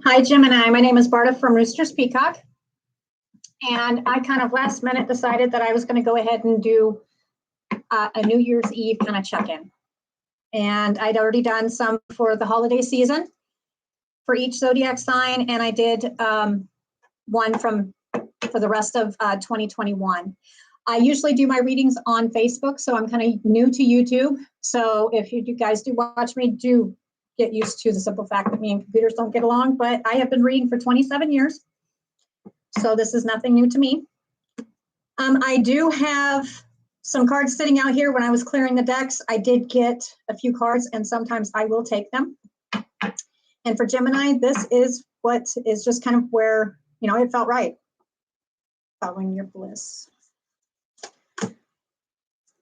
Hi, Gemini. My name is Barda from Roosters, Peacock. And I kind of last minute decided that I was going to go ahead and do a New Year's Eve kind of check-in. And I'd already done some for the holiday season for each zodiac sign. And I did one for the rest of 2021. I usually do my readings on Facebook, so I'm kind of new to YouTube. So if you guys do watch me, do get used to the simple fact that me and computers don't get along, but I have been reading for 27 years. So this is nothing new to me. I do have some cards sitting out here. When I was clearing the decks, I did get a few cards, and sometimes I will take them. And for Gemini, this is what is just kind of where, it felt right. Following your bliss.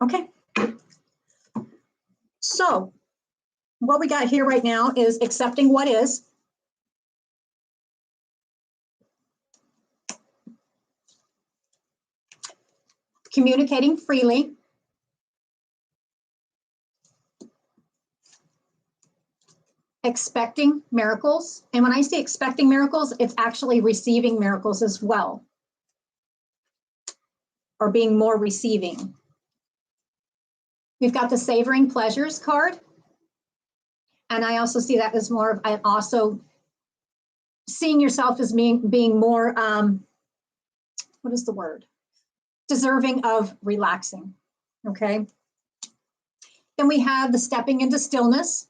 Okay. So what we got here right now is accepting what is. Communicating freely. Expecting miracles. And when I say expecting miracles, it's actually receiving miracles as well. Or being more receiving. We've got the savoring pleasures card. And I also see that as more of, I also seeing yourself as being more, what is the word? Deserving of relaxing, okay? Then we have the stepping into stillness.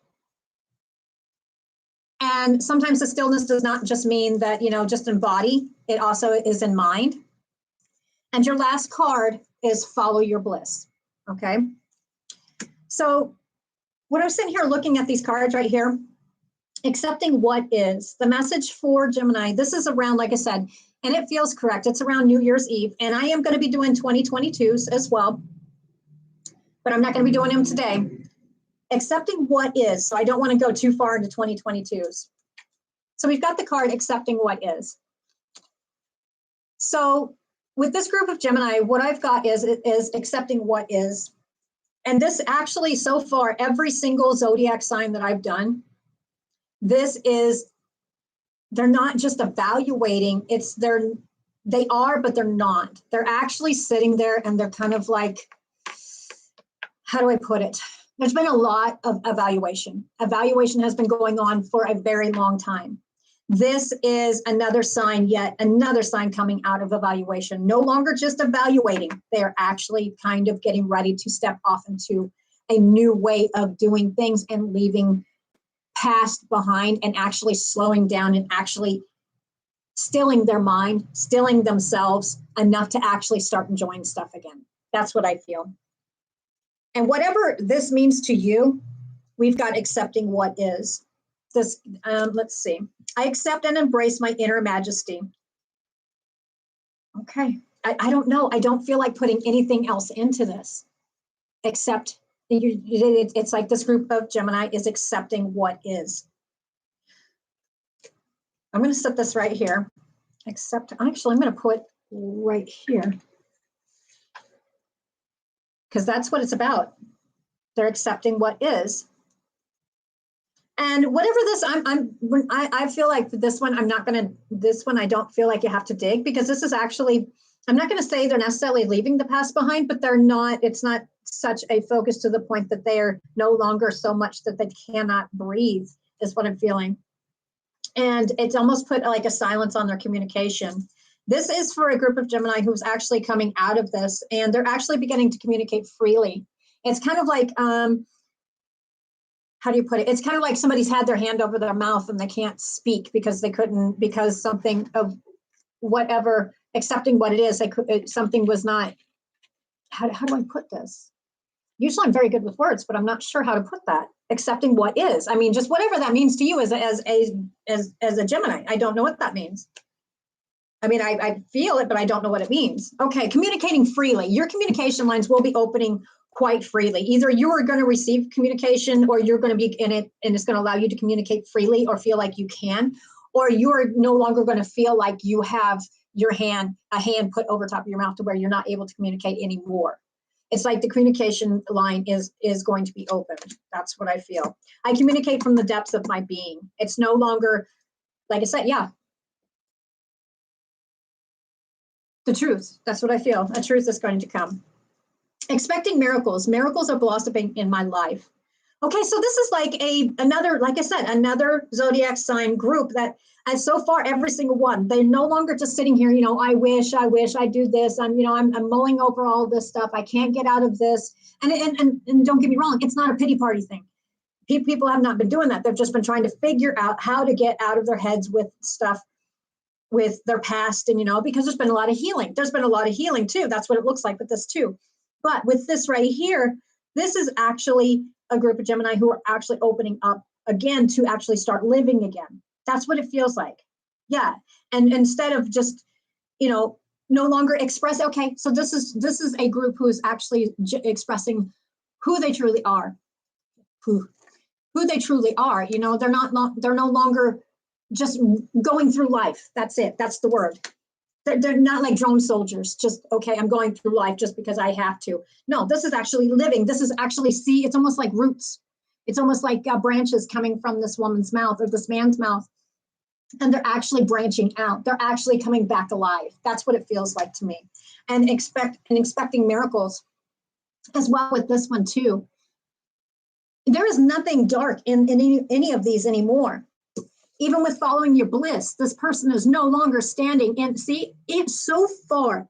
And sometimes the stillness does not just mean that, just in body, it also is in mind. And your last card is follow your bliss, okay? So when I'm sitting here looking at these cards right here, accepting what is, the message for Gemini, this is around, like I said, and it feels correct, it's around New Year's Eve, and I am going to be doing 2022s as well, but I'm not going to be doing them today. Accepting what is, so I don't want to go too far into 2022s. So we've got the card accepting what is. So with this group of Gemini, what I've got is accepting what is. And this actually, so far, every single zodiac sign that I've done, this is, they're not just evaluating, they are, but they're not. They're actually sitting there and they're kind of like, how do I put it? There's been a lot of evaluation. Evaluation has been going on for a very long time. This is another sign, yet another sign coming out of evaluation. No longer just evaluating. They are actually kind of getting ready to step off into a new way of doing things and leaving past behind and actually slowing down and actually stilling their mind, stilling themselves enough to actually start enjoying stuff again. That's what I feel. And whatever this means to you, we've got accepting what is. This, let's see. I accept and embrace my inner majesty. Okay, I don't know. I don't feel like putting anything else into this, except it's like this group of Gemini is accepting what is. I'm going to set this right here. Actually, I'm going to put right here. Because that's what it's about. They're accepting what is. And whatever this, I feel like this one, I don't feel like you have to dig, because this is actually, I'm not going to say they're necessarily leaving the past behind, but they're not, it's not such a focus to the point that they are no longer so much that they cannot breathe, is what I'm feeling. And it's almost put like a silence on their communication. This is for a group of Gemini who's actually coming out of this, and they're actually beginning to communicate freely. It's kind of like, how do you put it? It's kind of like somebody's had their hand over their mouth and they can't speak because they couldn't, because something of whatever, accepting what it is, something was not, how do I put this? Usually I'm very good with words, but I'm not sure how to put that. Accepting what is. I mean, just whatever that means to you as a Gemini. I don't know what that means. I mean, I feel it, but I don't know what it means. Okay, communicating freely. Your communication lines will be opening quite freely. Either you are going to receive communication, or you're going to be in it and it's going to allow you to communicate freely or feel like you can, or you're no longer going to feel like you have a hand put over top of your mouth to where you're not able to communicate anymore. It's like the communication line is going to be open. That's what I feel. I communicate from the depths of my being. It's no longer like I said, yeah, the truth. That's what I feel. A truth is going to come. Expecting miracles. Miracles are blossoming in my life. Okay, so this is like another, like I said, another zodiac sign group that, and so far every single one, they're no longer just sitting here, I wish I do this. I'm mulling over all this stuff. I can't get out of this. And don't get me wrong, it's not a pity party thing. People have not been doing that. They've just been trying to figure out how to get out of their heads with stuff, with their past, and because there's been a lot of healing. There's been a lot of healing too. That's what it looks like with this too. But with this right here, this is actually a group of Gemini who are actually opening up again to actually start living again. That's what it feels like. Yeah. And instead of just, no longer express, okay, so this is a group who is actually expressing who they truly are, who they truly are. They're no longer just going through life. That's it. That's the word. They're not like drone soldiers, just, okay, I'm going through life just because I have to. No, this is actually living. This is actually, it's almost like roots. It's almost like branches coming from this woman's mouth or this man's mouth. And they're actually branching out. They're actually coming back alive. That's what it feels like to me. And expecting miracles as well with this one too. There is nothing dark in any of these anymore. Even with following your bliss, this person is no longer standing in. See, it's so far.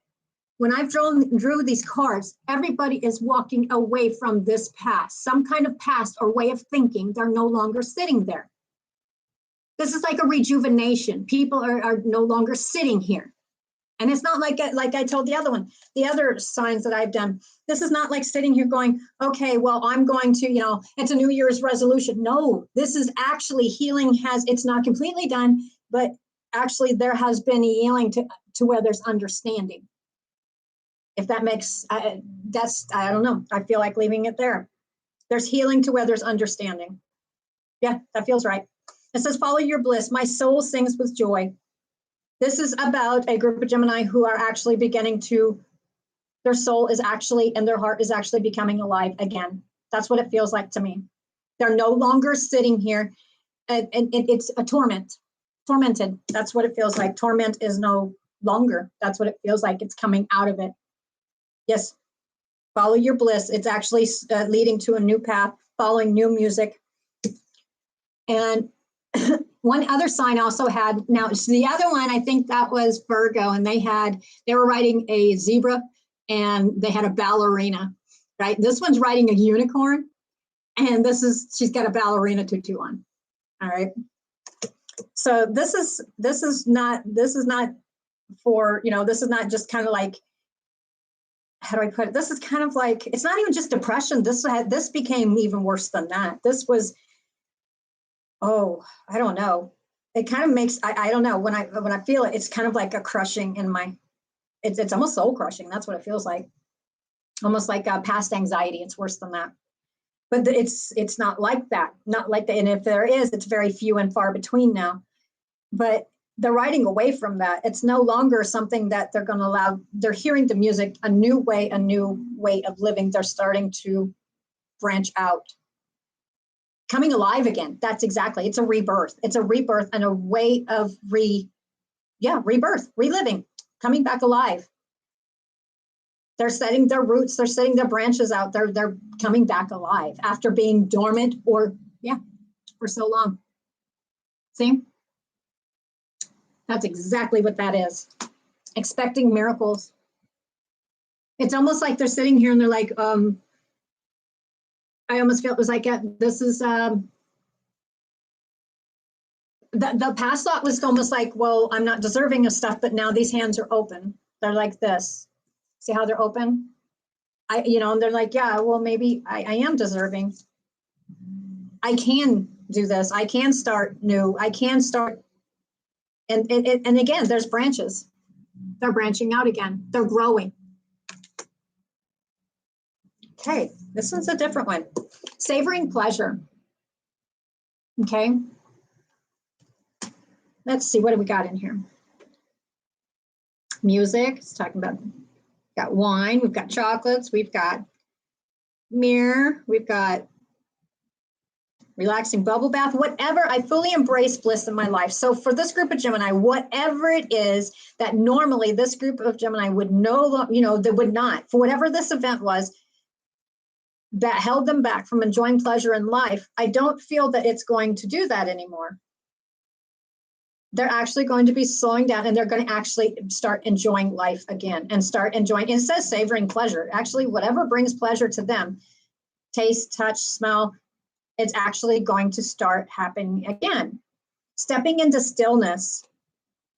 When I've drew these cards, everybody is walking away from this past, some kind of past or way of thinking. They're no longer sitting there. This is like a rejuvenation. People are no longer sitting here. And it's not like I told the other one, the other signs that I've done. This is not like sitting here going, okay, well, I'm going to, it's a New Year's resolution. No, this is actually healing it's not completely done, but actually there has been a healing to where there's understanding. If that makes, I don't know. I feel like leaving it there. There's healing to where there's understanding. Yeah, that feels right. It says, follow your bliss. My soul sings with joy. This is about a group of Gemini who are actually their soul is actually, and their heart is actually becoming alive again. That's what it feels like to me. They're no longer sitting here, and it's a tormented. That's what it feels like. Torment is no longer. That's what it feels like. It's coming out of it. Yes, follow your bliss. It's actually leading to a new path, following new music. And one other sign also had, now so the other one, I think that was Virgo, and they were riding a zebra and they had a ballerina, right? This one's riding a unicorn, and she's got a ballerina tutu on. All right. So this is not for, this is not just kind of like, how do I put it? This is kind of like, it's not even just depression. This became even worse than that. This was, I don't know. It kind of makes, I don't know, when I feel it, it's kind of like a crushing in it's almost soul crushing. That's what it feels like. Almost like past anxiety. It's worse than that. But it's not like that. Not like that. And if there is, it's very few and far between now. But they're riding away from that. It's no longer something that they're going to allow. They're hearing the music, a new way of living. They're starting to branch out. Coming alive again. That's exactly. It's a rebirth. It's a rebirth and a way of rebirth, reliving, coming back alive. They're setting their roots. They're setting their branches out. They're coming back alive after being dormant for so long. See? That's exactly what that is. Expecting miracles. It's almost like they're sitting here and they're like, I almost feel it was like, this is, the past thought was almost like, well, I'm not deserving of stuff, but now these hands are open. They're like this. See how they're open? And they're like, yeah, well, maybe I am deserving. I can do this. I can start new. I can start. And again, there's branches. They're branching out again. They're growing. Okay, this one's a different one. Savoring pleasure. Okay. Let's see, what do we got in here? Music, it's talking about, got wine, we've got chocolates, we've got mirror, we've got relaxing bubble bath, whatever. I fully embrace bliss in my life. So for this group of Gemini, whatever it is that normally this group of Gemini would they would not, for whatever this event was that held them back from enjoying pleasure in life, I don't feel that it's going to do that anymore. They're actually going to be slowing down, and they're going to actually start enjoying life again and start enjoying, it says savoring pleasure. Actually, whatever brings pleasure to them, taste, touch, smell, it's actually going to start happening again. Stepping into stillness.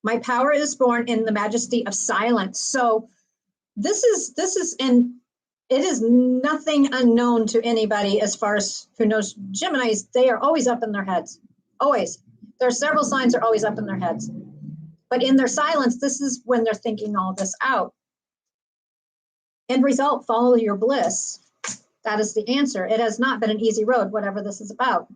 My power is born in the majesty of silence. So this is, and it is nothing unknown to anybody as far as who knows Geminis. They are always up in their heads, always. There are several signs are always up in their heads. But in their silence, this is when they're thinking all this out. End result, follow your bliss. That is the answer. It has not been an easy road, whatever this is about.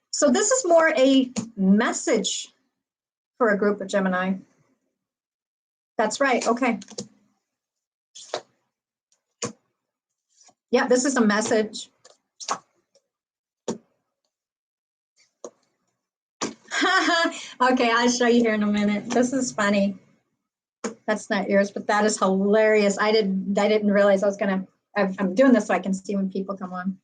So this is more a message for a group of Gemini. That's right. Okay. Yeah, this is a message. Okay, I'll show you here in a minute. This is funny. That's not yours, but that is hilarious. I didn't realize I was gonna. I'm doing this so I can see when people come on.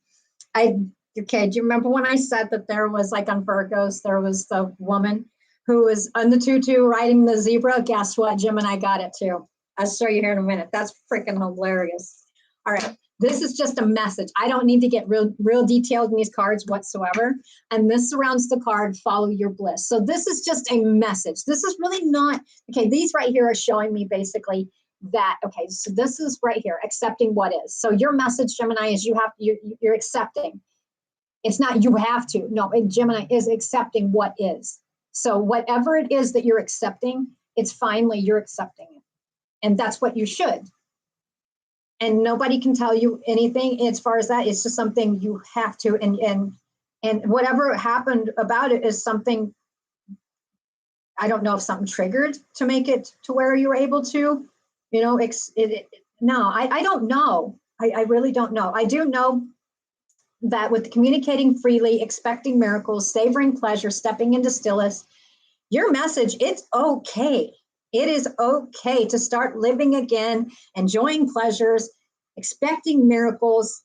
Okay. Do you remember when I said that there was, like, on Virgos, there was the woman who was on the tutu riding the zebra? Guess what? Gemini got it too. I'll show you here in a minute. That's freaking hilarious. All right. This is just a message. I don't need to get real detailed in these cards whatsoever. And this surrounds the card, follow your bliss. So this is just a message. This is really not, okay, these right here are showing me basically that, okay, so this is right here, accepting what is. So your message, Gemini, is you're accepting. It's not you have to. No, Gemini is accepting what is. So whatever it is that you're accepting, it's finally you're accepting it. And that's what you should. And nobody can tell you anything as far as that. It's just something you have to, and whatever happened about it is something, I don't know if something triggered to make it to where you were able to, no, I don't know. I really don't know. I do know that with communicating freely, expecting miracles, savoring pleasure, stepping into stillness, your message, it's okay. It is okay to start living again, enjoying pleasures, expecting miracles,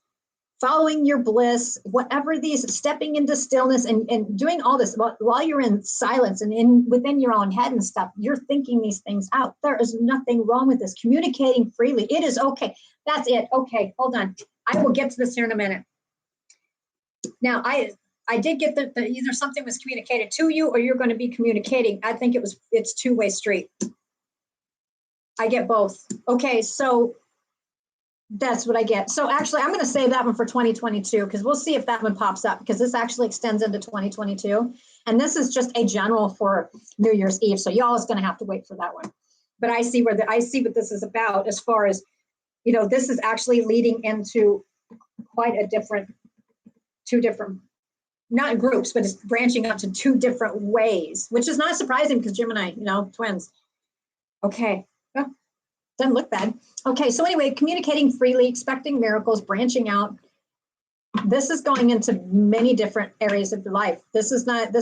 following your bliss, whatever these, stepping into stillness and doing all this while you're in silence and within your own head and stuff, you're thinking these things out. There is nothing wrong with this. Communicating freely, it is okay. That's it. Okay, hold on. I will get to this here in a minute. Now, I did get that either something was communicated to you or you're going to be communicating. I think it's two-way street. I get both. Okay, so that's what I get. So actually, I'm going to save that one for 2022 because we'll see if that one pops up, because this actually extends into 2022. And this is just a general for New Year's Eve. So y'all is going to have to wait for that one. But I see what this is about as far as, this is actually leading into quite two different, not groups, but it's branching out to two different ways, which is not surprising because Gemini, twins. Okay. Well, doesn't look bad. Okay. So anyway, communicating freely, expecting miracles, branching out. This is going into many different areas of your life. This is not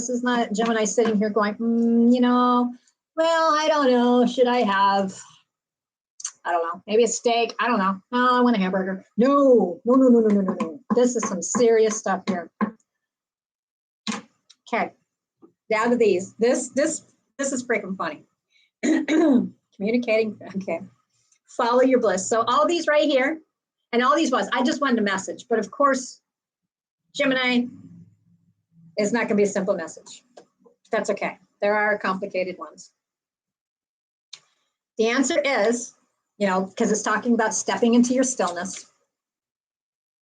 Gemini sitting here going, well, I don't know. Should I have, I don't know, maybe a steak? I don't know. No, I want a hamburger. No. This is some serious stuff here. Okay, down to these. This is freaking funny. Communicating. Okay, follow your bliss. So all these right here, and all these I just wanted a message, but of course, Gemini is not going to be a simple message. That's okay. There are complicated ones. The answer is, because it's talking about stepping into your stillness.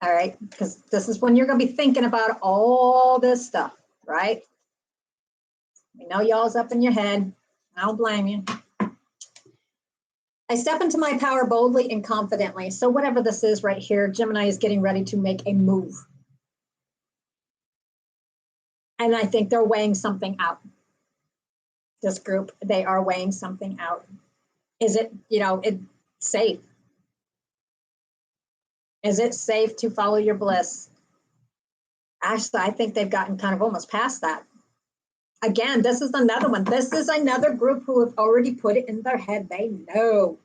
All right, because this is when you're going to be thinking about all this stuff, right? We know y'all's up in your head. I don't blame you. I step into my power boldly and confidently. So whatever this is right here, Gemini is getting ready to make a move. And I think they're weighing something out. This group, they are weighing something out. Is it, it's safe? Is it safe to follow your bliss? Actually, I think they've gotten kind of almost past that. Again, this is another one. This is another group who have already put it in their head. They know.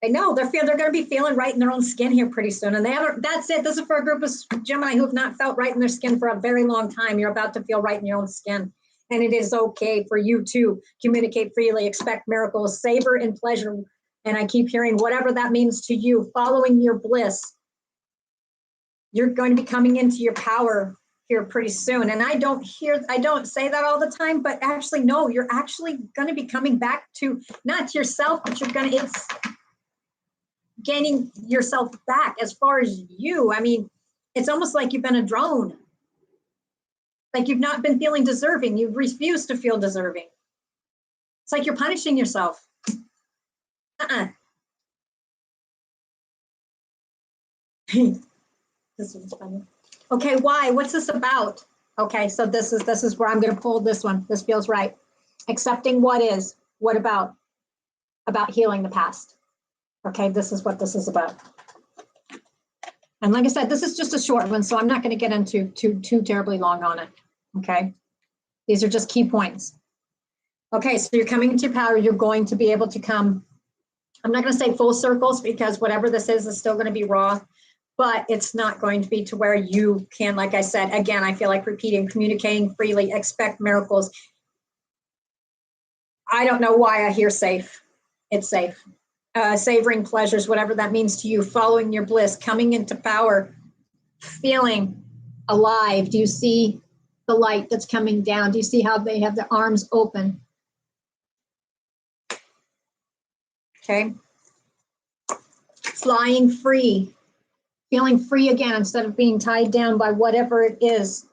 They know they're going to be feeling right in their own skin here pretty soon. And they haven't, that's it. This is for a group of Gemini who have not felt right in their skin for a very long time. You're about to feel right in your own skin. And it is okay for you to communicate freely, expect miracles, savor in pleasure. And I keep hearing whatever that means to you, following your bliss. You're going to be coming into your power here pretty soon. And I don't say that all the time, but actually, no, you're actually going to be coming back to not to yourself, but it's gaining yourself back as far as you. I mean, it's almost like you've been a drone. Like you've not been feeling deserving. You've refused to feel deserving. It's like you're punishing yourself. This is funny. Okay, why? What's this about? Okay, so this is where I'm going to pull this one. This feels right. Accepting what is. What about? About healing the past. Okay, this is what this is about. And like I said, this is just a short one, so I'm not going to get into too terribly long on it. Okay, these are just key points. Okay, so you're coming into your power. You're going to be able to come. I'm not going to say full circles because whatever this is still going to be raw. But it's not going to be to where you can, like I said, again, I feel like repeating, communicating freely, expect miracles. I don't know why I hear safe. It's safe. Savoring pleasures, whatever that means to you, following your bliss, coming into power, feeling alive. Do you see the light that's coming down? Do you see how they have their arms open? Okay. Flying free. Feeling free again instead of being tied down by whatever it is,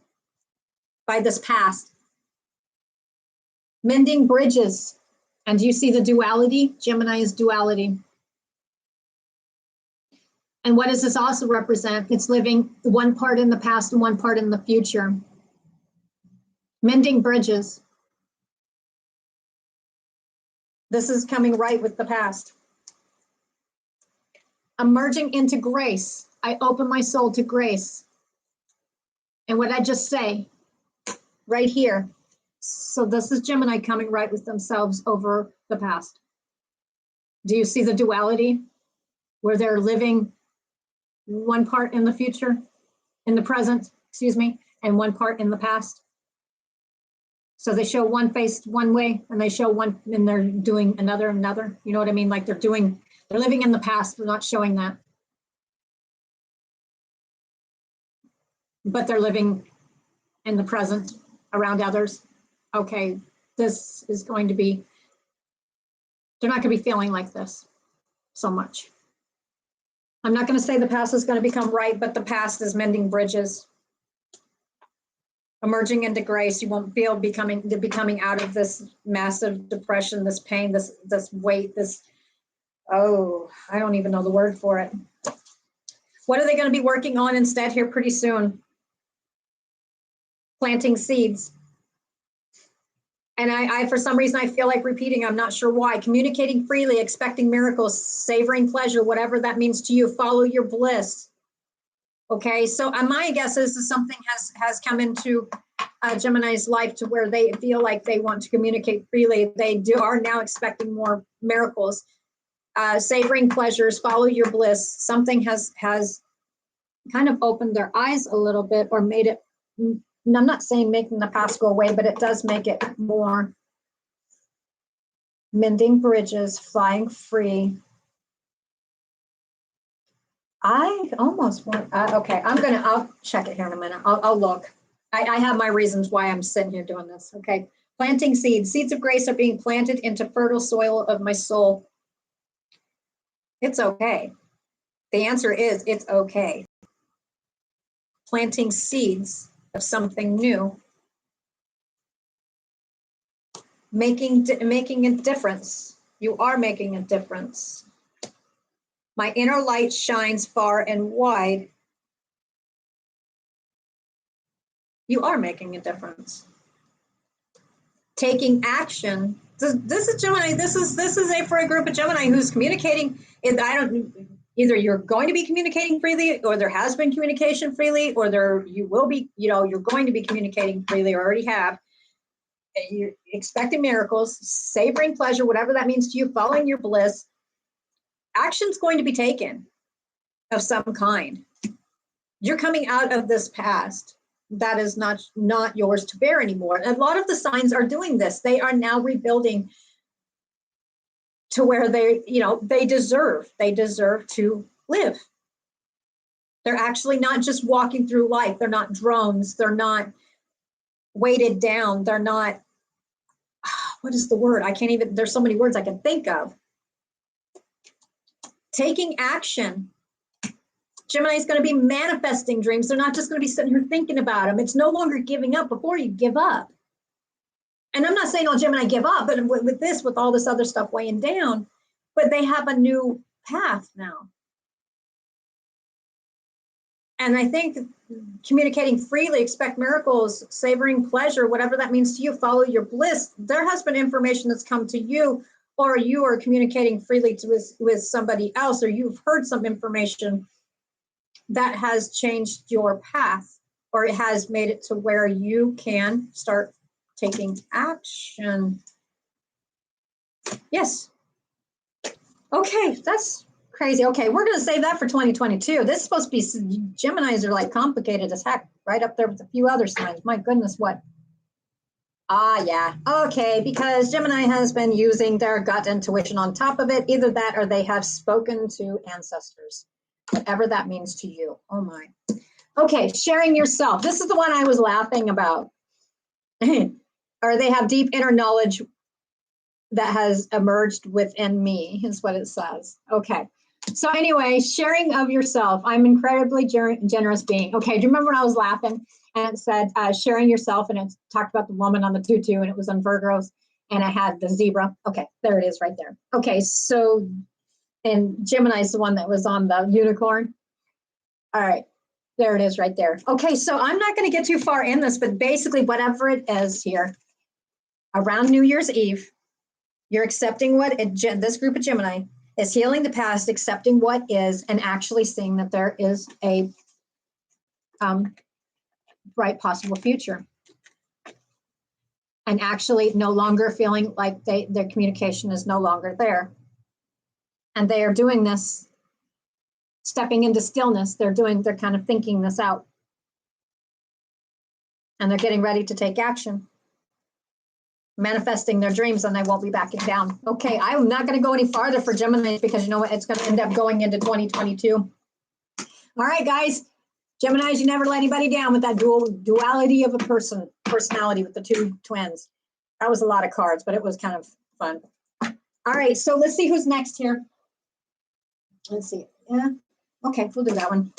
by this past. Mending bridges. And do you see the duality? Gemini is duality. And what does this also represent? It's living one part in the past and one part in the future. Mending bridges. This is coming right with the past. Emerging into grace. I open my soul to grace. And what I just say right here. So this is Gemini coming right with themselves over the past. Do you see the duality where they're living one part in the future, in the present, excuse me, and one part in the past? So they show one face one way and they show one and they're doing another. You know what I mean? Like they're living in the past, but not showing that. But they're living in the present around others. Okay, this is going to be, they're not going to be feeling like this so much. I'm not going to say the past is going to become right, but the past is mending bridges. Emerging into grace, you won't feel becoming out of this massive depression, this pain, this weight, I don't even know the word for it. What are they going to be working on instead here pretty soon? Planting seeds. And I, for some reason, I feel like repeating, I'm not sure why. Communicating freely, expecting miracles, savoring pleasure, whatever that means to you, follow your bliss. Okay, so my guess is something has come into Gemini's life to where they feel like they want to communicate freely. They are now expecting more miracles. Savoring pleasures, follow your bliss. Something has kind of opened their eyes a little bit or made it, I'm not saying making the past go away, but it does make it more. Mending bridges, flying free. I almost want, okay, I'll check it here in a minute. I'll look. I have my reasons why I'm sitting here doing this. Okay. Planting seeds. Seeds of grace are being planted into fertile soil of my soul. It's okay. The answer is it's okay. Planting seeds of something new. Making a difference. You are making a difference. My inner light shines far and wide. You are making a difference. Taking action. This is Gemini. This is for a group of Gemini who's communicating. Either you're going to be communicating freely, or there has been communication freely, or you will be, you're going to be communicating freely, or already have. You're expecting miracles, savoring pleasure, whatever that means to you, following your bliss. Action's going to be taken of some kind. You're coming out of this past that is not yours to bear anymore. A lot of the signs are doing this. They are now rebuilding to where they deserve to live. They're actually not just walking through life. They're not drones. They're not weighted down. They're not, what is the word? There's so many words I can think of. Taking action. Gemini is going to be manifesting dreams. They're not just going to be sitting here thinking about them. It's no longer giving up before you give up. And I'm not saying all Gemini give up, but with all this other stuff weighing down, but they have a new path now. And I think communicating freely, expect miracles, savoring pleasure, whatever that means to you, follow your bliss. There has been information that's come to you, or you are communicating freely with somebody else, or you've heard some information that has changed your path, or it has made it to where you can start taking action. Yes. Okay, that's crazy. Okay, we're going to save that for 2022. This is supposed to be, Geminis are like complicated as heck, right up there with a few other signs. My goodness, what? Yeah. Okay, because Gemini has been using their gut intuition on top of it. Either that or they have spoken to ancestors, whatever that means to you. Oh my. Okay, sharing yourself. This is the one I was laughing about. Or they have deep inner knowledge that has emerged within me, is what it says. Okay. So anyway, sharing of yourself. I'm incredibly generous being. Okay, do you remember when I was laughing and it said sharing yourself, and it talked about the woman on the tutu, and it was on Virgos, and it had the zebra. Okay, there it is right there. Okay, so, and Gemini is the one that was on the unicorn. All right, there it is right there. Okay, so I'm not going to get too far in this, but basically whatever it is here, around New Year's Eve, you're accepting this group of Gemini is healing the past, accepting what is, and actually seeing that there is a bright possible future. And actually no longer feeling like their communication is no longer there. And they are doing this, stepping into stillness. They're kind of thinking this out. And they're getting ready to take action. Manifesting their dreams, and they won't be backing down. Okay, I'm not going to go any farther for Gemini because you know what? It's going to end up going into 2022. All right, guys. Geminis, you never let anybody down with that duality of a personality with the two twins. That was a lot of cards, but it was kind of fun. All right, so let's see who's next here. Let's see. Yeah. Okay, we'll do that one.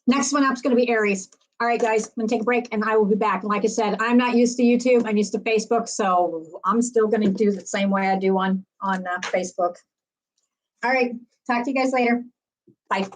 Next one up is going to be Aries. All right, guys, I'm going to take a break, and I will be back. Like I said, I'm not used to YouTube. I'm used to Facebook, so I'm still going to do the same way I do on Facebook. All right, talk to you guys later. Bye.